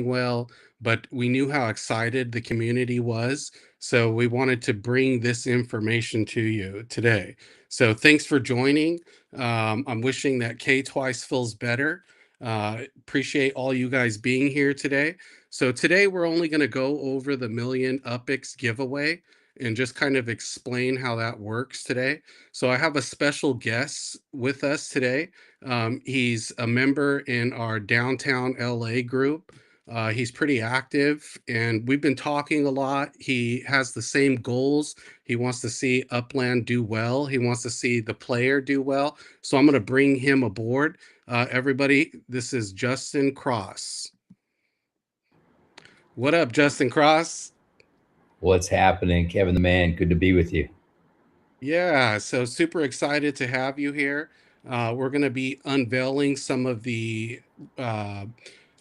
going well, but we knew how excited the community was. So we wanted to bring this information to you today. So thanks for joining. I'm wishing that K Twice feels better. Appreciate all you guys being here today. So today we're only going to go over the Million UPX giveaway and just kind of explain how that works today. So I have a special guest with us today. He's a member in our downtown LA group. He's pretty active and we've been talking a lot. He has the same goals. He wants to see Upland do well. He wants to see the player do well. So I'm going to bring him aboard. Everybody, this is Justin Cross. What up, Justin Cross? What's happening, Kevin the man? Good to be with you. Yeah, so super excited to have you here. We're going to be unveiling some of uh,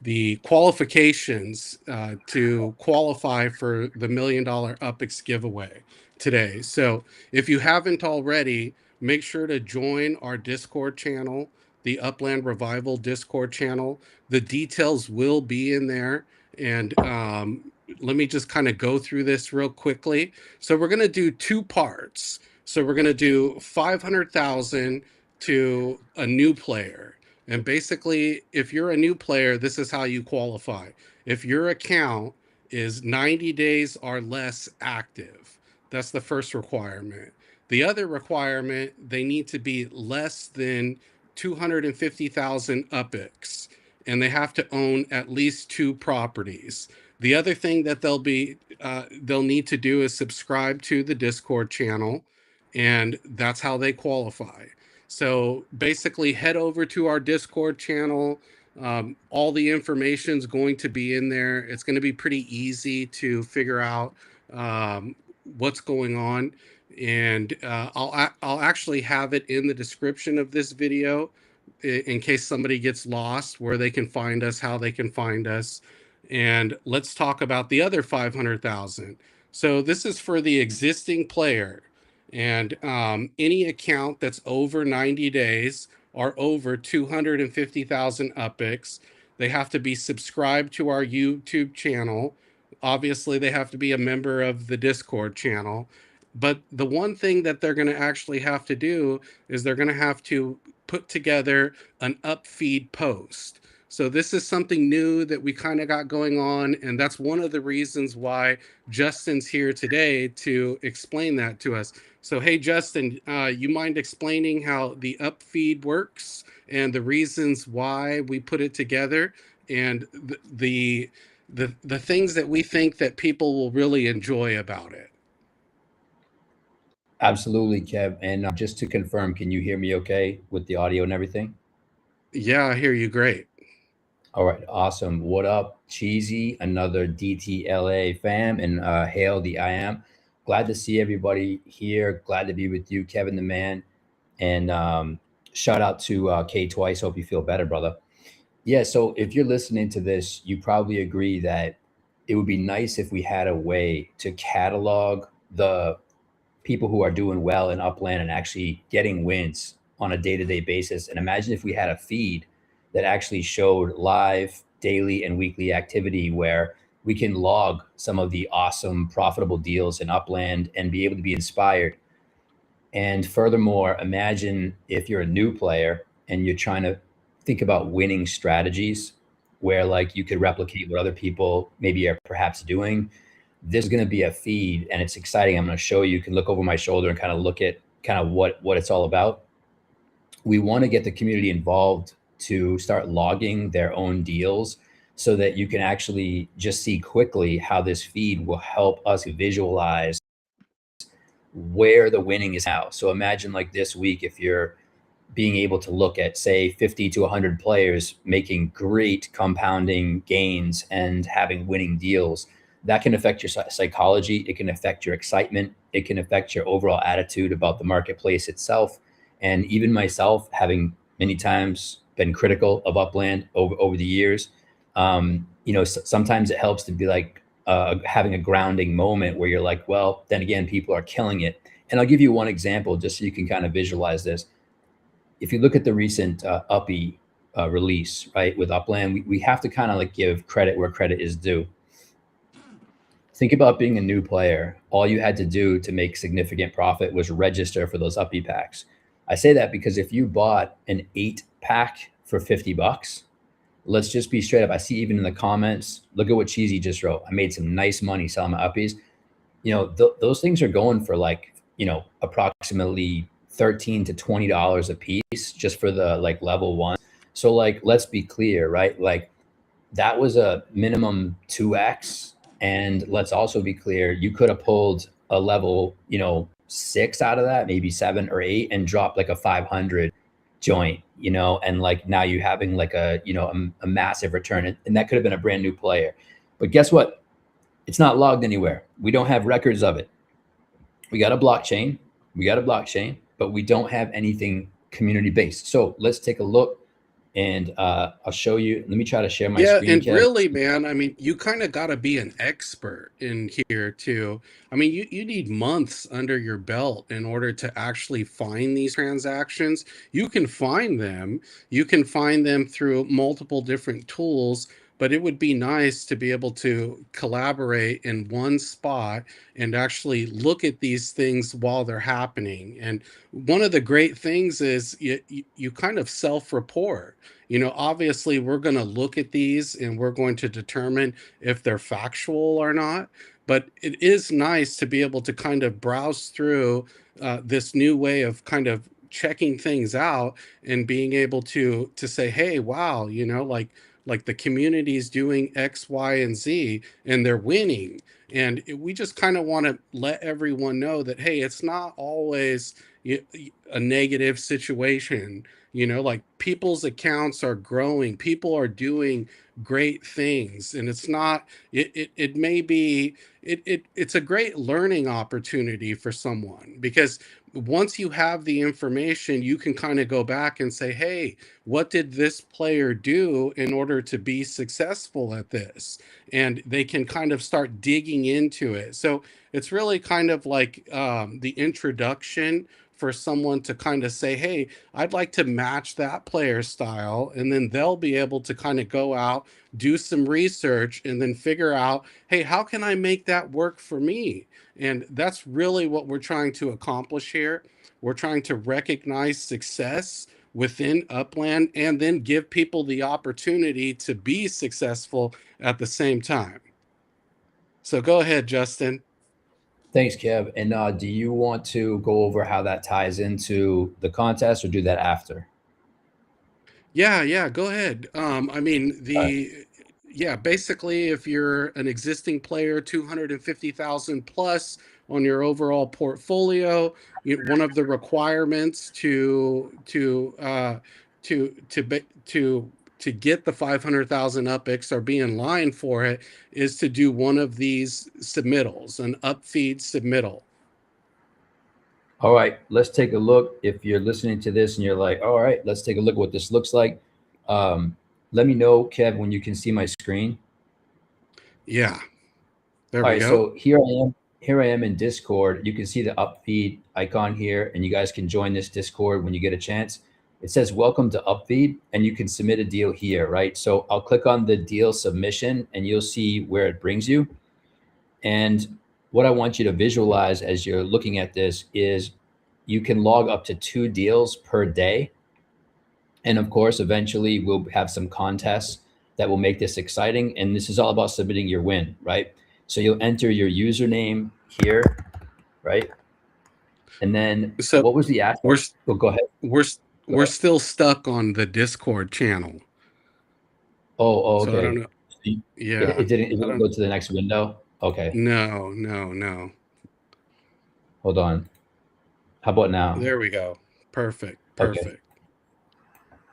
the qualifications to qualify for the $1 million UPX giveaway today. So if you haven't already, make sure to join our Discord channel, the Upland Revival Discord channel. The details will be in there. And let me just kind of go through this real quickly. So we're going to do two parts. So we're going to do 500,000 to a new player. And basically, if you're a new player, this is how you qualify. If your account is 90 days or less active, that's the first requirement. The other requirement, they need to be less than 250,000 UPX, and they have to own at least two properties. The other thing that they'll need to do is subscribe to the Discord channel, and that's how they qualify. So basically, head over to our Discord channel. All the information is going to be in there. It's going to be pretty easy to figure out what's going on, and I'll actually have it in the description of this video in case somebody gets lost, where they can find us, how they can find us. And let's talk about the other 500,000. So this is for the existing player. And any account that's over 90 days or over 250,000 UPX, they have to be subscribed to our YouTube channel. Obviously, they have to be a member of the Discord channel. But the one thing that they're going to actually have to do is they're going to have to put together an UPFeed post. So this is something new that we kind of got going on, and that's one of the reasons why Justin's here today to explain that to us. So hey, Justin, you mind explaining how the UPFeed works and the reasons why we put it together, and the things that we think that people will really enjoy about it? Absolutely, Kev. And just to confirm, can you hear me okay with the audio and everything? Yeah, I hear you great. All right, awesome. What up, Cheesy? Another DTLA fam, and hail the I am. Glad to see everybody here. Glad to be with you, Kevin the man. And shout out to K Twice. Hope you feel better, brother. Yeah, so if you're listening to this, you probably agree that it would be nice if we had a way to catalog the people who are doing well in Upland and actually getting wins on a day-to-day basis. And imagine if we had a feed that actually showed live daily and weekly activity where we can log some of the awesome profitable deals in Upland and be able to be inspired. And furthermore, imagine if you're a new player and you're trying to think about winning strategies where like you could replicate what other people maybe are perhaps doing. There's going to be a feed and it's exciting. I'm going to show you. You can look over my shoulder and kind of look at kind of what it's all about. We want to get the community involved to start logging their own deals so that you can actually just see quickly how this feed will help us visualize where the winning is now. So imagine like this week, if you're being able to look at say 50 to 100 players making great compounding gains and having winning deals, that can affect your psychology. It can affect your excitement. It can affect your overall attitude about the marketplace itself. And even myself, having many times been critical of Upland over the years, sometimes it helps to be like having a grounding moment where you're like, well, then again, people are killing it. And I'll give you one example just so you can kind of visualize this. If you look at the recent Uppy release, right? With Upland, we have to kind of like give credit where credit is due. Think about being a new player. All you had to do to make significant profit was register for those uppy packs. I say that because if you bought an 8-pack for $50, let's just be straight up. I see even in the comments, look at what Cheesy just wrote. I made some nice money selling my uppies. Those things are going for like, approximately $13 to $20 a piece just for the like level one. So like, let's be clear, right? Like that was a minimum 2x. And let's also be clear, you could have pulled a level, 6 out of that, maybe 7 or 8, and dropped like a 500 joint, and like now you having like a massive return. And that could have been a brand new player. But guess what? It's not logged anywhere. We don't have records of it. We got a blockchain, but we don't have anything community based. So let's take a look, and I'll show you. Let me try to share my Yeah, screen, and Kev. really, man, I mean, you kind of got to be an expert in here too. I mean, you need months under your belt in order to actually find these transactions. You can find them through multiple different tools, but it would be nice to be able to collaborate in one spot and actually look at these things while they're happening. And one of the great things is you kind of self-report. Obviously, we're going to look at these and we're going to determine if they're factual or not. But it is nice to be able to kind of browse through this new way of kind of checking things out and being able to say, hey, wow, like the community is doing X, Y, and Z, and they're winning. And we just kind of want to let everyone know that, hey, it's not always a negative situation. Like people's accounts are growing, people are doing great things, and it's not it may be it's a great learning opportunity for someone, because once you have the information, you can kind of go back and say, hey, what did this player do in order to be successful at this? And they can kind of start digging into it. So it's really kind of like the introduction for someone to kind of say, hey, I'd like to match that player style. And then they'll be able to kind of go out, do some research, and then figure out, hey, how can I make that work for me? And that's really what we're trying to accomplish here. We're trying to recognize success within Upland and then give people the opportunity to be successful at the same time. So go ahead, Justin. Thanks, Kev. And do you want to go over how that ties into the contest, or do that after? Yeah, yeah, go ahead. I mean, All right. yeah, basically, if you're an existing player, 250,000 plus on your overall portfolio, one of the requirements to get the 500,000 UPX or be in line for it is to do one of these submittals, an upfeed submittal. All right, let's take a look. If you're listening to this and you're like, all right, let's take a look at what this looks like. Let me know, Kev, when you can see my screen. Yeah, there All we right, go. so here I am. Here I am in Discord. You can see the Upfeed icon here, and you guys can join this Discord when you get a chance. It says welcome to Upfeed, and you can submit a deal here, right? So I'll click on the deal submission, and you'll see where it brings you. And what I want you to visualize as you're looking at this is you can log up to 2 deals per day. And of course, eventually we'll have some contests that will make this exciting. And this is all about submitting your win, right? So you'll enter your username here, right? And then So what was the we're aspect? Oh, go ahead. we're Go we're ahead. still stuck on the Discord channel. Oh, So I don't okay. know. So you- It, Yeah, it didn't it I didn't don't. go to the next window. Okay, No, no, no. hold on. How about now? There we go. Perfect, Okay. perfect.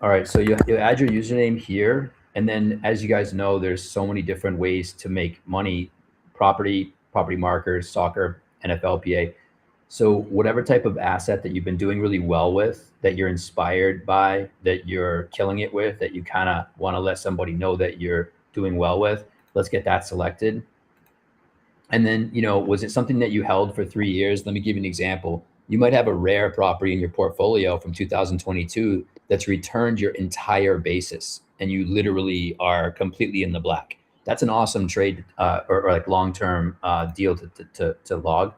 All right, so you add your username here, and then as you guys know, there's so many different ways to make money: property markers, soccer, NFLPA. So whatever type of asset that you've been doing really well with, that you're inspired by, that you're killing it with, that you kind of want to let somebody know that you're doing well with, let's get that selected. And then, was it something that you held for 3 years? Let me give you an example. You might have a rare property in your portfolio from 2022 that's returned your entire basis, and you literally are completely in the black. That's an awesome trade or like long-term deal to log.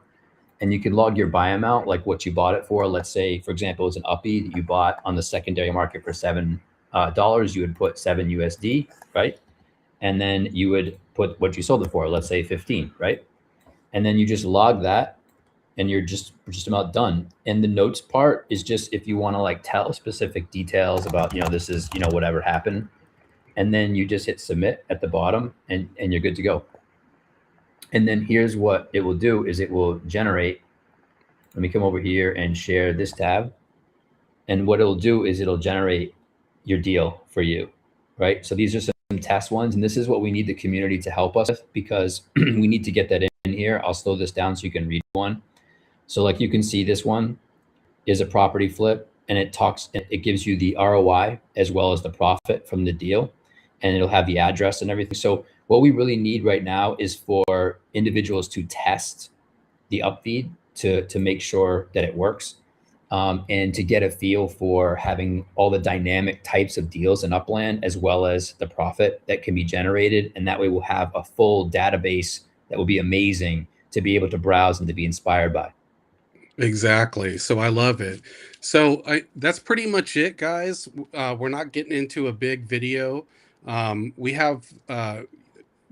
And you can log your buy amount, like what you bought it for. Let's say, for example, it's an uppie that you bought on the secondary market for $7. You would put 7 USD, right? And then you would put what you sold it for, let's say 15, right? And then you just log that, and you're just about done. And the notes part is just if you want to like tell specific details about, this is, whatever happened. And then you just hit submit at the bottom, and you're good to go. And then here's what it will do is it will generate. Let me come over here and share this tab. And what it'll do is it'll generate your deal for you, right? So these are some test ones, and this is what we need the community to help us with, because we need to get that in here. I'll slow this down so you can read one. So like you can see, this one is a property flip, and it gives you the ROI as well as the profit from the deal, and it'll have the address and everything. So what we really need right now is for individuals to test the Upfeed to make sure that it works, and to get a feel for having all the dynamic types of deals in Upland, as well as the profit that can be generated. And that way we'll have a full database that will be amazing to be able to browse and to be inspired by. Exactly. So I love it. So that's pretty much it, guys. We're not getting into a big video. We have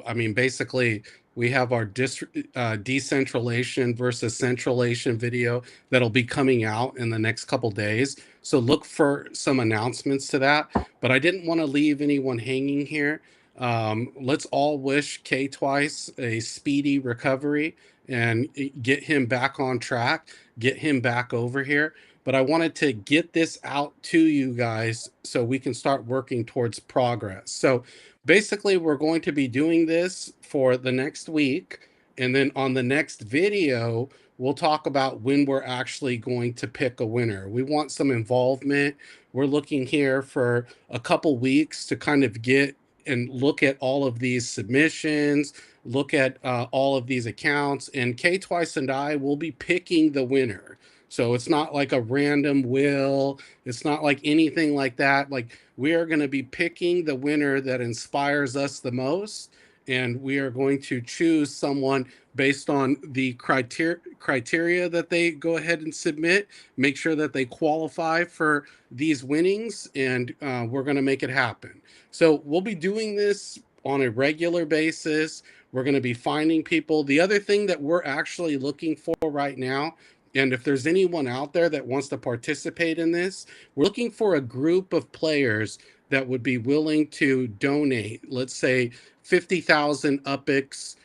I mean, basically, we have our decentralization versus centralization video that'll be coming out in the next couple days. So look for some announcements to that. But I didn't want to leave anyone hanging here. Let's all wish K Twice a speedy recovery and get him back on track, get him back over here. But I wanted to get this out to you guys so we can start working towards progress. So basically, we're going to be doing this for the next week. And then on the next video, we'll talk about when we're actually going to pick a winner. We want some involvement. We're looking here for a couple weeks to kind of get and look at all of these submissions, look at all of these accounts. And K Twice and I will be picking the winner. So it's not like a random will. It's not like anything like that. Like, we are going to be picking the winner that inspires us the most. And we are going to choose someone based on the criteria that they go ahead and submit, make sure that they qualify for these winnings, and we're going to make it happen. So we'll be doing this on a regular basis. We're going to be finding people. The other thing that we're actually looking for right now, and if there's anyone out there that wants to participate in this, we're looking for a group of players that would be willing to donate, let's say 50,000 UPX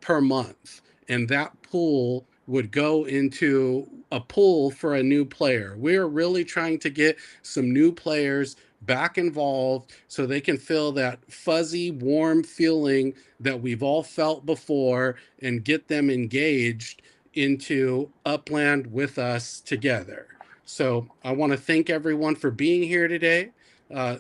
per month. And that pool would go into a pool for a new player. We're really trying to get some new players back involved so they can feel that fuzzy, warm feeling that we've all felt before, and get them engaged into Upland with us together. So I want to thank everyone for being here today.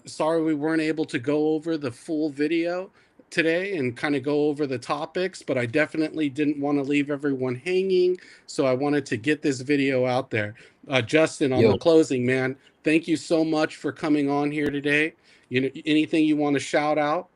Sorry we weren't able to go over the full video today and kind of go over the topics, but I definitely didn't want to leave everyone hanging. So I wanted to get this video out there. Justin, on the Yo, closing, man, thank you so much for coming on here today. Anything you want to shout out?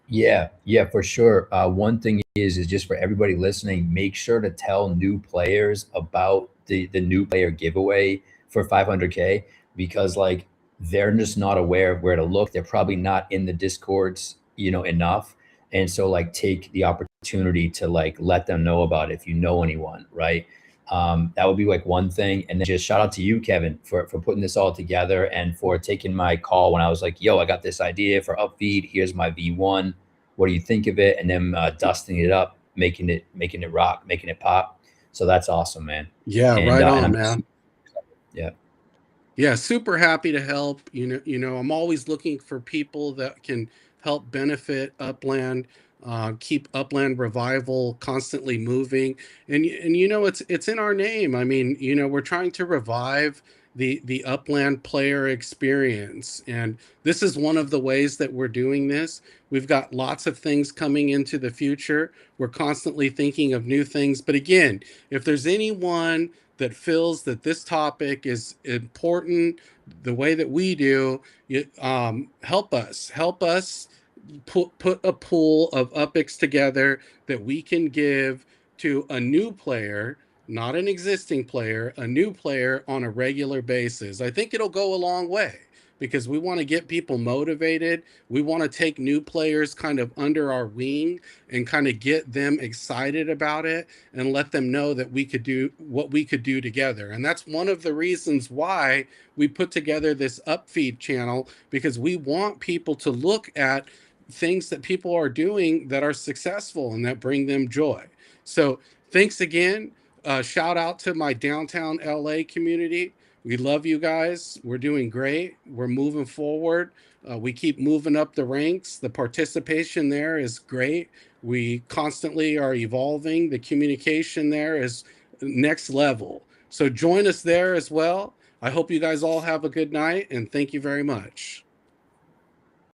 yeah, for sure. One thing is just for everybody listening, make sure to tell new players about the new player giveaway for 500K, because like they're just not aware of where to look. They're probably not in the discords, enough. And so like take the opportunity to like let them know about it if you know anyone, right? That would be like one thing. And then just shout out to you, Kevin, for putting this all together, and for taking my call when I was like, yo, I got this idea for Upfeed. Here's my V1. What do you think of it? And then dusting it up, making it rock, making it pop. So that's awesome, man. Yeah, And right and on, I'm man. yeah. Yeah, super happy to help. I'm always looking for people that can help benefit Upland, keep Upland revival constantly moving. And it's in our name. I mean, we're trying to revive the Upland player experience, and this is one of the ways that we're doing this. We've got lots of things coming into the future. We're constantly thinking of new things. But again, if there's anyone that feels that this topic is important the way that we do, help us put a pool of UPX together that we can give to a new player, not an existing player, a new player on a regular basis. I think it'll go a long way because we want to get people motivated. We want to take new players kind of under our wing and kind of get them excited about it and let them know that we could do what we could do together. And that's one of the reasons why we put together this UpFeed channel, because we want people to look at things that people are doing that are successful and that bring them joy. So thanks again. Shout out to my downtown LA community. We love you guys. We're doing great. We're moving forward. We keep moving up the ranks. The participation there is great. We constantly are evolving. The communication there is next level. So join us there as well. I hope you guys all have a good night, and thank you very much.